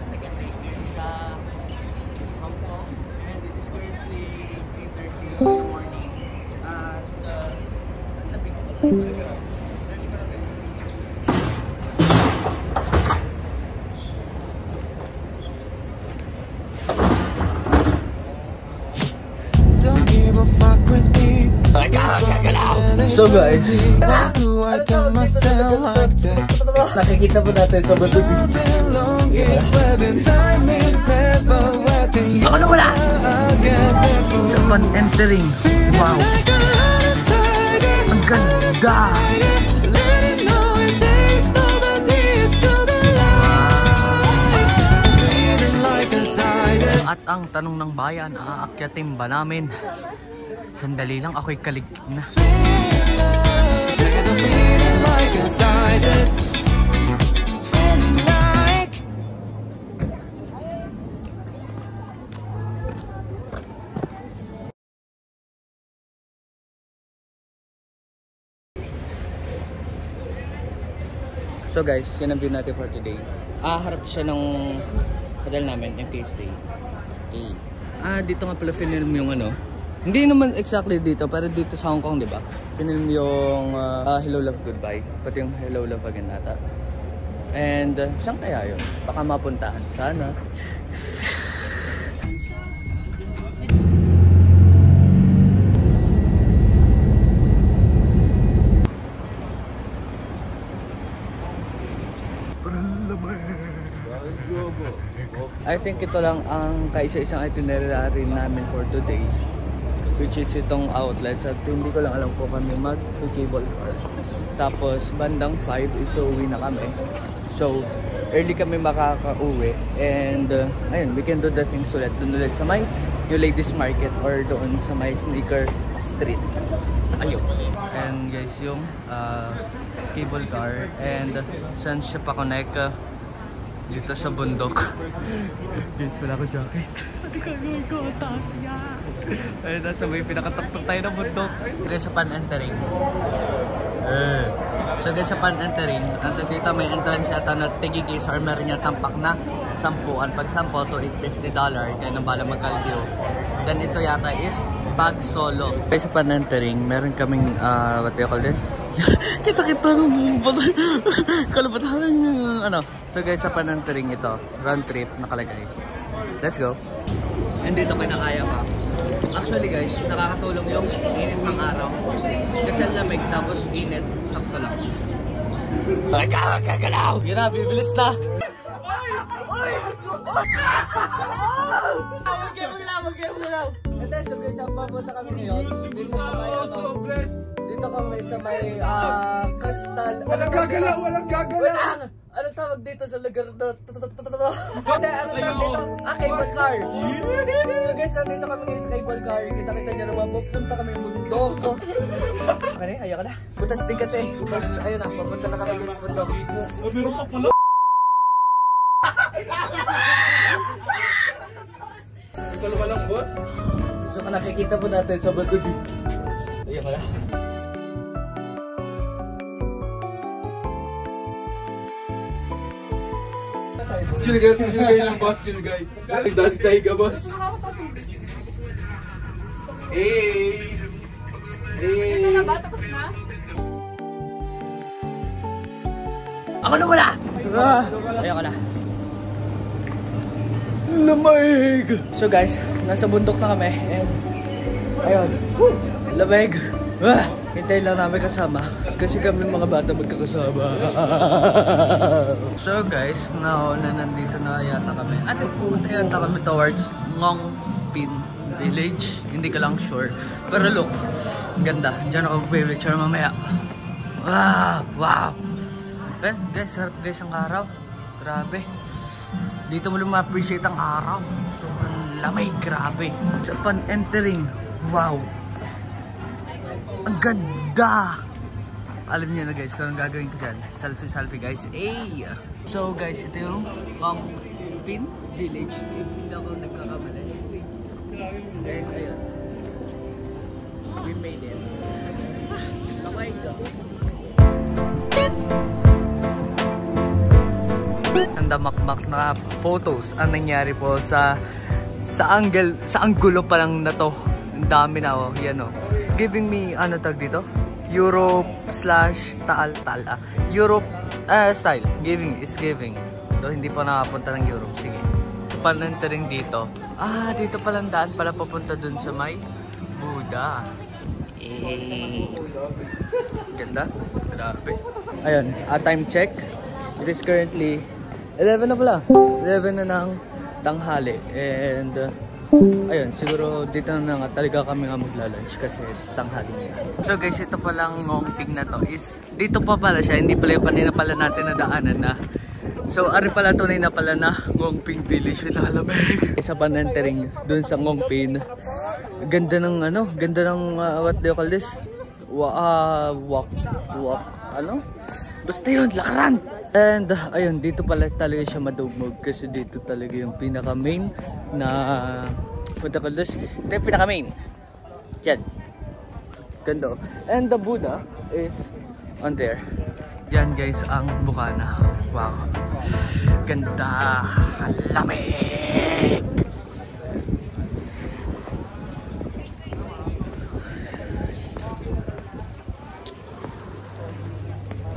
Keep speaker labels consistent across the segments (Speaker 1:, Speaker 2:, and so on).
Speaker 1: second day here sa Hong Kong. And it is currently 8:30 in the morning. At labing ko talaga.
Speaker 2: So guys, nakikita po natin sa bundok. Ako na wala! Sa pan-entering. Wow! Ang ganda! At ang tanong ng bayan, aakyatin ba namin? Sandali lang, ako'y kaligtig na. So guys, yun ang view natin for today. Harap siya ng hotel namin, MK Stay. Dito nga pala film yung ano. Hindi naman exactly dito, pero dito sa Hong Kong, di ba? Pinilm yung Hello Love Goodbye, pati yung Hello Love Again nata. And saan kaya yun? Baka mapuntahan sana. I think ito lang ang kaisa-isang itinerary namin for today, which is itong outlets, at hindi ko lang alam kung kami mag-cable car. Tapos bandang 5 is uwi na kami. So early kami makaka-uwi, and ayun, we can do the things ulit. Doon ulit sa may yung ladies market or doon sa may sneaker street. Ayun. And guys, yung cable car, and saan siya pa-connect? Dito sa bundok. Guys, wala ko jacket. Hindi ka gawin ko, taas niya. Ayun, nasa may pinakataktok tayo ng bundok. Guys, sa pan-entering. So guys, sa pan-entering, dito may entrance yata na tigigis or meron niya tampak na 10. Pag 10 to $850, kaya nang bala magkalgiro. Then ito yata is bag solo. Guys, sa pan-entering, meron kaming, what do you call this? Kita-kita nung kalabatahan yung ano. So guys, sa pan-entering ito, round trip nakalagay. Let's go. And dito kinakaya pa. Actually guys, nakakatulong yung init ng araw. Kasi ang lamig tapos init, sakto lang. Kagalaw! Yun na, bibilis na! Mag-game mo lang! And then, so guys, ang papunta kami ngayon dito sa may dito kami sa may Crystal.
Speaker 3: Walang gagalaw! Walang gagalaw!
Speaker 2: Ano tawag dito sa lugar na hindi, ano tawag dito? Cable car. So guys, nandito kami ngayon sa cable car. Kita-kita nyo naman, pupunta kami bundok. Okay, ayaw ka na. Butas din kasi. Tapos ayun na, pupunta na kami guys bundok.
Speaker 3: Meron ka pala. Ikaw walang bot?
Speaker 2: So nakikita po natin sa bundok. Ayaw ka na.
Speaker 3: Silgay lang boss, silgay. Dati tayo ka boss. Hey!
Speaker 4: Ito na ba? Tapos na?
Speaker 2: Ako na wala! Ayaw ka na. Lamig! So guys, nasa bundok na kami. And ayun, lamig! Hintay lang namin kasama. Kasi kami mga bata magkakasama. So guys, now na nandito na yata kami. At pupunta yata kami towards Ngong Pin Village. Hindi ko lang sure. Pero look, ganda. Diyan ako picture mamaya. Wow! Eh, guys, sarap guys ang araw. Grabe. Dito mo lang ma-appreciate ang araw. Sobrang lamay, grabe. Sa pan-entering, wow! Ang ganda! Alam niyo na guys kung anong gagawin ko dyan. Selfie guys. Ay! So guys, ito yung Ngong Pin Village. Hindi ako nagkakamali. Guys, ayun. We made it. Oh my God. Ang damakmak na photos ang nangyari po sa anggulo pa lang na to. Ang dami na oh, yan oh. Giving me, ano tag dito? Europe slash Taal. Europe style. Giving is giving. Do hindi pa nakapunta ng Europe. Sige. Panentering dito. Ah, dito palang daan pala papunta dun sa may Buddha. Ganda. Grabe. Ayun, time check. It is currently 11 na pala. 11 na ng tanghali. And ayun, siguro dito na nga talaga kami nga magla-lunch kasi it's tanghali na. So guys, ito palang ngongping na to is dito pa pala siya, hindi pala yung kanina pala natin nadaanan na. So ari pala tunay na pala na Ngongping Village with nakalamig. Isa pa na-entering dun sa Ngongping. Ganda ng ano, ganda ng what do you call this? Walk, ano? Basta yun, lakaran! And ayun, dito pala talaga siya madugmog kasi dito talaga yung pinaka main na what do you call this? Ito yung pinaka main. Yan. Ganda. And the Buddha is on there. Diyan guys ang Bukana. Wow. Ganda. Lamig.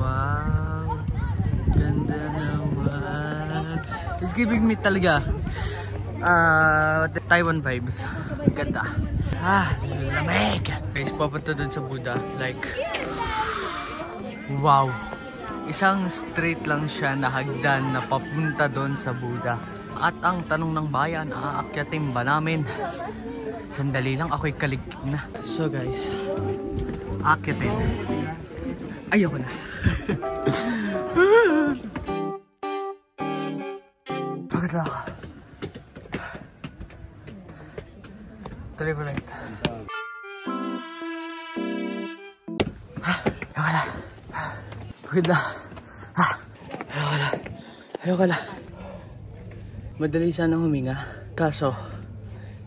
Speaker 2: Wow. Ganda naman. It's giving me talaga the Taiwan vibes. Ganda. Lamig. Guys, papunta dun sa Buddha. Like, wow. Isang street lang siya na hagdan na papunta doon sa Buddha. At ang tanong ng bayan, aakyatin ba namin? Sandali lang, ako'y kaligid na. So guys, aakyatin. Ayoko na. Pagod na ako. Tuloy ko lang ito. Ayoko na. Pagod na. Ayoko na. Madali sanang huminga. Kaso,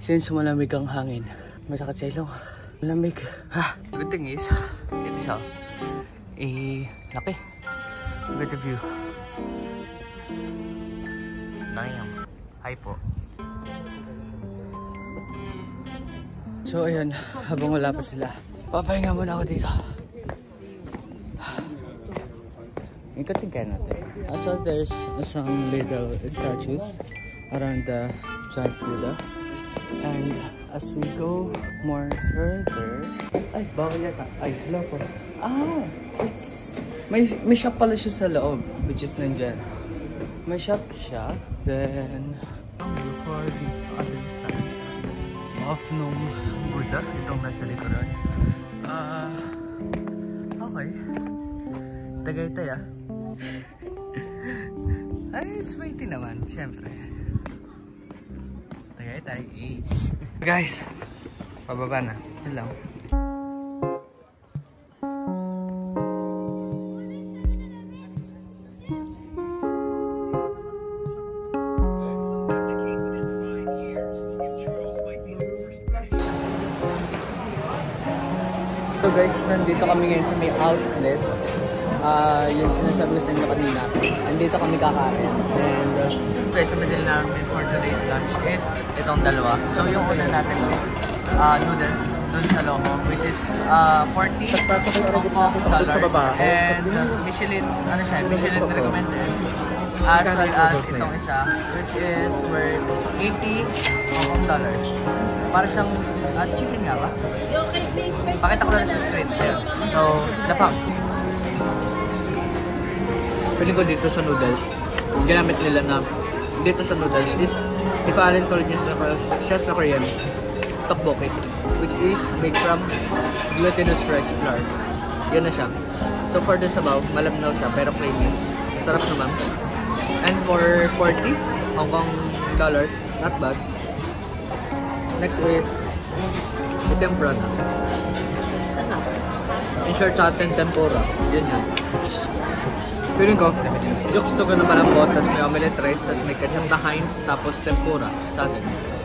Speaker 2: since malamig ang hangin, masakit sa ilong. Malamig. Good thing is, ito siya. Laki. Good view. Damn. Hi po. So ayun, habang wala pa sila, papahinga muna ako dito. Ikating kaya natin. So there's some little statues around the giant Buddha. And as we go more further, ay, bawal yata. Ay, wala po. May shop pala siya sa loob, which is nandyan. May shop siya. Then, for the other side of nung Buddha, itong nasa likuran. Okay. Tagaytay ah. Ay, sweetie naman, syempre. Tagaytay. Guys, pababa na. Hello. So guys, nandito kami ngayon sa may outlet. Yung sinasabi ko sa inyo kanina. Nandito kami kakain. And guys, sa middle namin for today's lunch is itong dalawa. So yung una natin is noodles dun sa Loho, which is 40 Hong Kong dollars. And Michelin, ano siya, Michelin recommended. As well as itong isa, which is worth 80 Hong Kong dollars. Para siyang chicken nga ba? Pakita ko na sa street. So, lapang. Piling ko dito sa noodles, ginamit nila na dito sa noodles is ipaalin ko rin siya sa Korean tteokbokki, which is made from glutinous rice flour. Yan na siya. So for the sabaw, malabnaw siya pero creamy. Masarap naman. And for 40 Hong Kong dollars, not bad. Next is the tempura na. In short natin, tempura. Yan yan. Feeling ko, juxto ko na malambot, tapos may omelette rice, tapos may ketchup na Heinz, tapos tempura sa atin.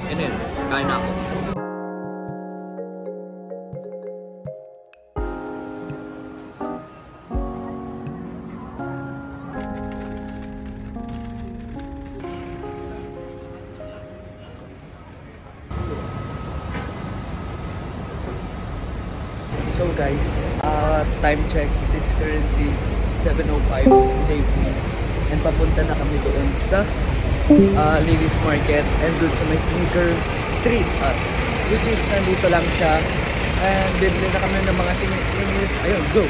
Speaker 2: Yun yun, kain na ako. guys, time check, it is currently 7:05 day 3. And papunta na kami doon sa Lily's Market and doon sa may sneaker street. Which is nandito lang siya. And bibili na kami ng mga things. Ayun, go!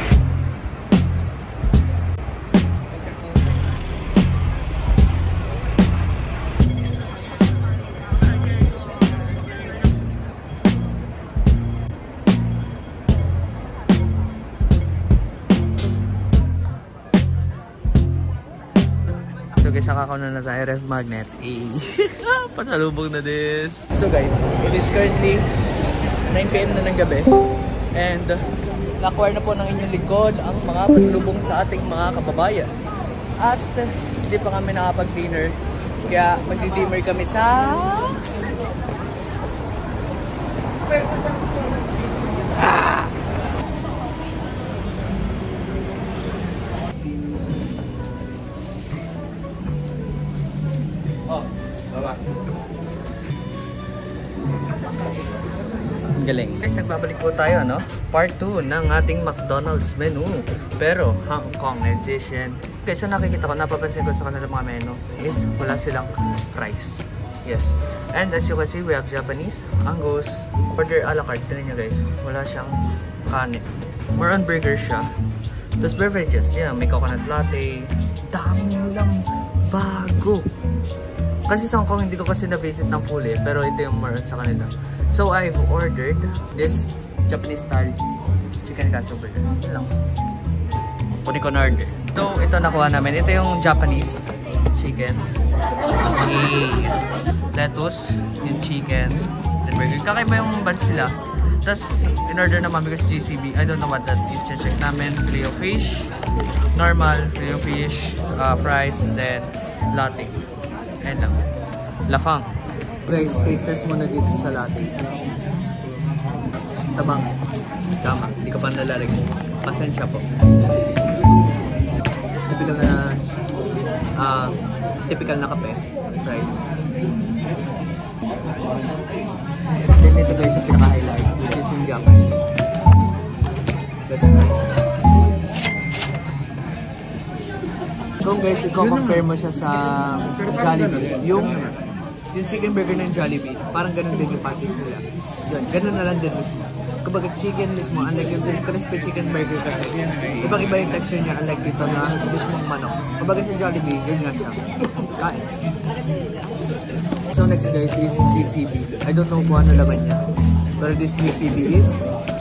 Speaker 2: So guys, nakakauna na tayo ref magnet. Pasalubog na this. So guys, it is currently 9 PM na ng gabi. And nakuha na po ng inyong likod ang mga pasalubong sa ating mga kababayan. At hindi pa kami nakapag-dinner. Kaya magdi-dinner kami sa... Galing. Guys, nagbabalik po tayo, no? Part 2 ng ating McDonald's menu. Pero, Hong Kong edition. Guys, so nakikita ko, napapansin ko sa kanilang mga menu is wala silang rice. Yes. And as you can see, we have Japanese, Angus, order a la carte. Tinan nyo guys, wala siyang kanin. More on burger siya. Tapos beverages, yeah, may coconut latte. Dami lang bago. Kasi sa Hong Kong, hindi ko kasi na-visit ng full eh. Pero ito yung more sa kanila. So, I've ordered this Japanese style chicken katsu burger. Ito lang. Kunin ko na order. So, ito nakuha namin. Ito yung Japanese chicken. Lettuce, yung chicken, and burger. Kakaiba yung buns sila. Tapos, in-order naman because GCB. I don't know what that is. Check namin. Filet of fish, normal, filet of fish, fries, then latte. Ayan lang. Lafang. Guys, taste test muna dito sa latte. Tabang. Tama. Hindi ko pa nalalagay. Pasensya po. Typical na kape. Right. Then ito guys yung pinaka-highlight, which is yung Japanese. Let's try. Kung guys, i-compare mo siya sa Jollibee, yung chicken burger ng Jollibee, parang ganun din yung patties nila. Ganun na lang din mismo. Kumbaga chicken mismo, unlike yung crispy chicken burger kasi, ibang-iba yung texture niya, unlike dito na mismong manok. Kumbaga sa Jollibee, yun nga siya. Kain. So next guys is GCB. I don't know kung ano laman niya. Pero this GCB is,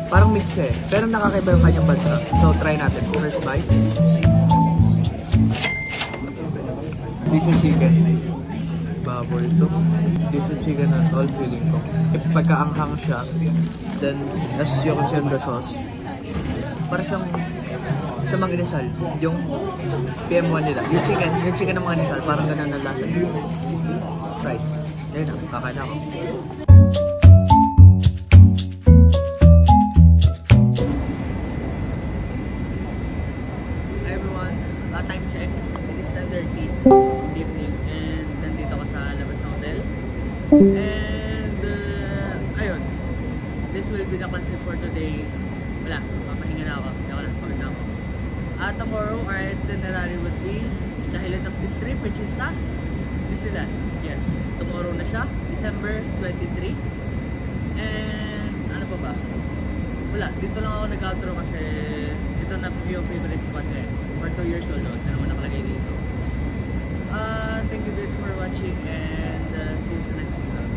Speaker 2: parang mix siya eh. Pero nakakaiba yung kanyang bansa. So try natin. First bite. This yung chicken. Baboy ito. This yung chicken at all feeling ko. Pagkaanghang siya, then as you can see on the sauce, para siyang sa mga inasal, yung PM1 nila. Yung chicken ng mga inasal, parang ganun na lasa. Fries. Ayun na, kakain ako. Hi everyone, time check. It is 10:30 evening and nandito ako sa labas ng hotel. And ayun, this will be the class for today. Wala, papahinga na ako. Pagod na ako. Tomorrow our itinerary would be the highlight of this trip, which is sa Disneyland. Yes, tomorrow na siya, December 23. And ano pa ba? Wala, dito lang ako nag-outro kasi ito na yung favorite spot ko eh. For 2 years old, na naman nakalagay dito. Thank you guys for watching and see you sa next vlog.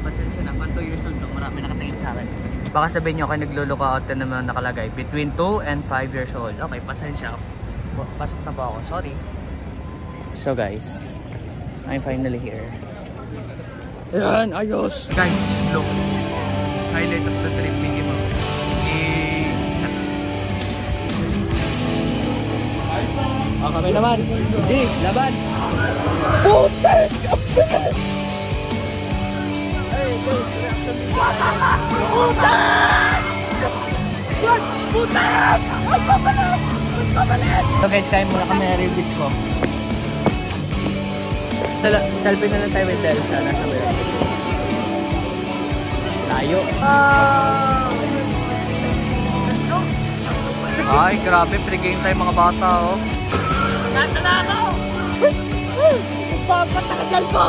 Speaker 2: Pasensya na, pang 2 years old to, marami nakatingin sa akin. Baka sabihin nyo kayo nagluluka out na naman nakalagay. Between 2 and 5 years old. Okay, pasensya. Pasok na ba ako? Sorry. So guys, I'm finally here. Ayan, ayos! Guys, look. Highlight of the trip, Mickey Mouse. Kami naman. G, laban! Puta! Hey, guys, reaction video. Puta! What? Puta! Magpapalit! Magpapalit! So guys, kain muna kami na reviews ko. Selfie na lang tayo with Elsa. Nasa ba? Tayo. Ay, grabe, pre-game tayo mga bata, oh. Nasa na ako! Papatakal ko!